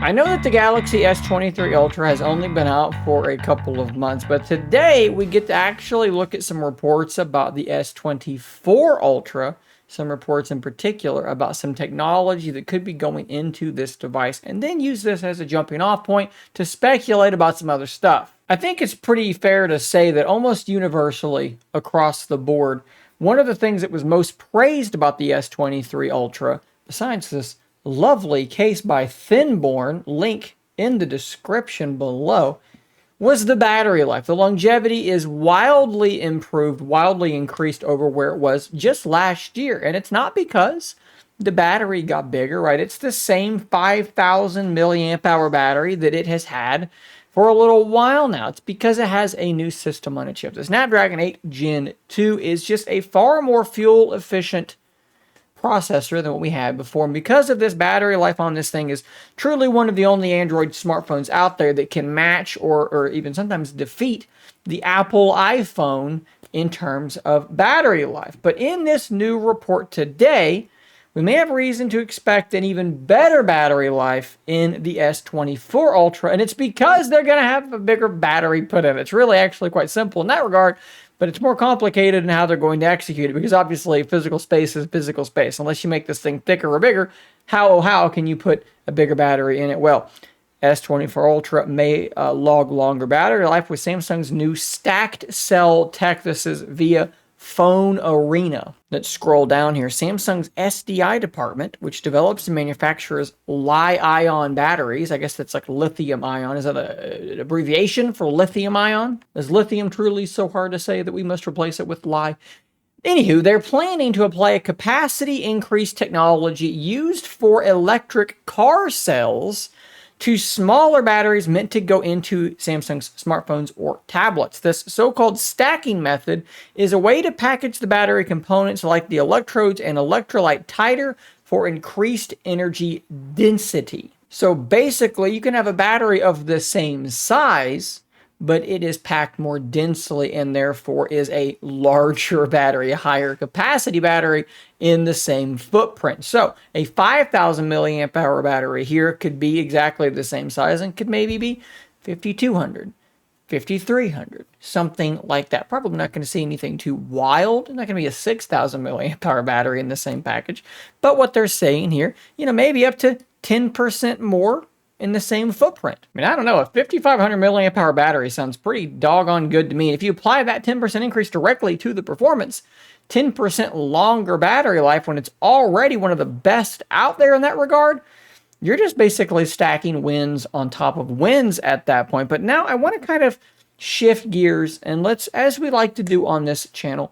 I know that the Galaxy S23 Ultra has only been out for a couple of months, but today we get to actually look at some reports about the S24 Ultra, some reports in particular about some technology that could be going into this device, and then use this as a jumping off point to speculate about some other stuff. I think it's pretty fair to say that almost universally across the board, one of the things that was most praised about the S23 Ultra, besides this lovely case by Thinborn, link in the description below, was the battery life. The longevity is wildly improved, wildly increased over where it was just last year. And it's not because the battery got bigger, right? It's the same 5,000 milliamp hour battery that it has had for a little while now. It's because it has a new system on a chip. The Snapdragon 8 Gen 2 is just a far more fuel efficient processor than what we had before. And because of this, battery life on this thing is truly one of the only Android smartphones out there that can match or even sometimes defeat the Apple iPhone in terms of battery life. But in this new report today, we may have reason to expect an even better battery life in the S24 Ultra, and it's because they're going to have a bigger battery put in. It's really actually quite simple in that regard, but it's more complicated in how they're going to execute it, because obviously physical space is physical space. Unless you make this thing thicker or bigger, how can you put a bigger battery in it? Well, S24 Ultra may log longer battery life with Samsung's new stacked cell tech. This is via Phone Arena. Let's scroll down here. Samsung's SDI department, which develops and manufactures Li-ion batteries. I guess that's like lithium ion. Is that an abbreviation for lithium ion? Is lithium truly so hard to say that we must replace it with Li? Anywho, they're planning to apply a capacity increase technology used for electric car cells to smaller batteries meant to go into Samsung's smartphones or tablets. This so-called stacking method is a way to package the battery components like the electrodes and electrolyte tighter for increased energy density. So basically, you can have a battery of the same size, but it is packed more densely and therefore is a larger battery, a higher capacity battery in the same footprint. So a 5,000 milliamp hour battery here could be exactly the same size and could maybe be 5,200, 5,300, something like that. Probably not going to see anything too wild. Not going to be a 6,000 milliamp hour battery in the same package. But what they're saying here, maybe up to 10% more in the same footprint. I mean, I don't know, a 5,500 milliamp hour battery sounds pretty doggone good to me. If you apply that 10% increase directly to the performance, 10% longer battery life when it's already one of the best out there in that regard, you're just basically stacking wins on top of wins at that point. But now I want to kind of shift gears and let's, as we like to do on this channel,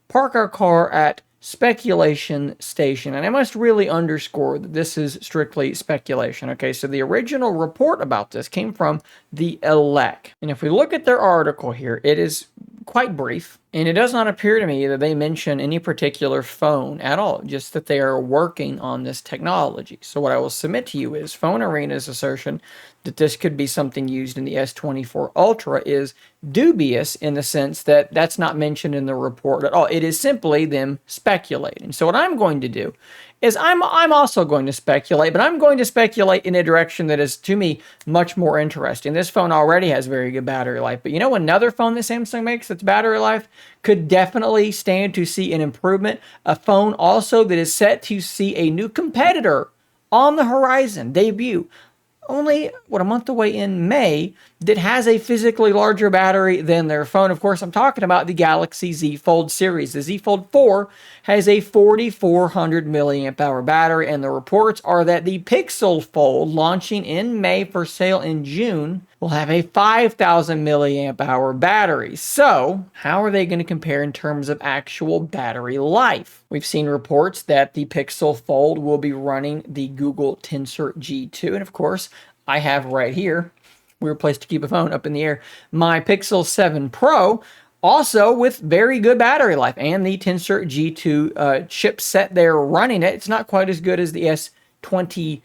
park our car at speculation station. And I must really underscore that this is strictly speculation. Okay, so the original report about this came from the Elec. And if we look at their article here, it is quite brief. And it does not appear to me that they mention any particular phone at all, just that they are working on this technology. So what I will submit to you is Phone Arena's assertion that this could be something used in the S24 Ultra is dubious in the sense that that's not mentioned in the report at all. It is simply them speculating. So what I'm going to do is I'm also going to speculate, but I'm going to speculate in a direction that is, to me, much more interesting. This phone already has very good battery life, but another phone that Samsung makes that's battery life could definitely stand to see an improvement. A phone also that is set to see a new competitor on the horizon debut only, a month away in May, that has a physically larger battery than their phone. Of course, I'm talking about the Galaxy Z Fold series. The Z Fold 4 has a 4,400 milliamp hour battery, and the reports are that the Pixel Fold, launching in May for sale in June, will have a 5,000 milliamp hour battery. So, how are they going to compare in terms of actual battery life? We've seen reports that the Pixel Fold will be running the Google Tensor G2, and of course, I have right here, weird place to keep a phone up in the air, my Pixel 7 Pro, also with very good battery life, and the Tensor G2 chipset there running it. It's not quite as good as the S23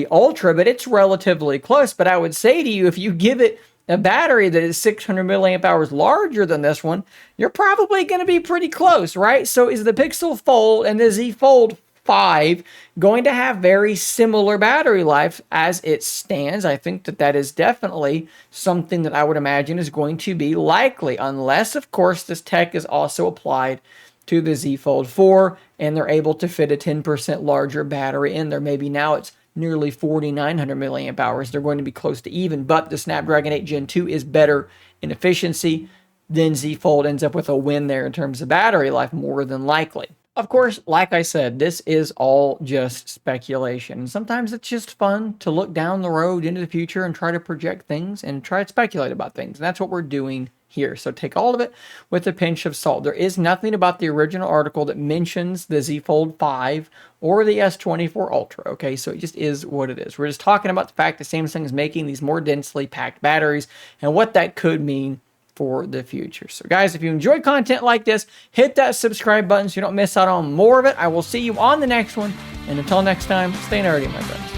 Ultra, but it's relatively close. But I would say to you, if you give it a battery that is 600 milliamp hours larger than this one, you're probably going to be pretty close, right? So is the Pixel Fold and the Z Fold 5 going to have very similar battery life as it stands. I think that that is definitely something that I would imagine is going to be likely, unless, of course, this tech is also applied to the Z Fold 4 and they're able to fit a 10% larger battery in there. Maybe now it's nearly 4,900 milliamp hours. They're going to be close to even, but the Snapdragon 8 Gen 2 is better in efficiency. Then Z Fold ends up with a win there in terms of battery life, more than likely. Of course, like I said, this is all just speculation. Sometimes it's just fun to look down the road into the future and try to project things and try to speculate about things. And that's what we're doing here. So take all of it with a pinch of salt. There is nothing about the original article that mentions the Z Fold 5 or the S24 Ultra, okay? So it just is what it is. We're just talking about the fact that Samsung is making these more densely packed batteries and what that could mean for the future. So guys, if you enjoy content like this, hit that subscribe button so you don't miss out on more of it. I will see you on the next one. And until next time, stay nerdy, my friends.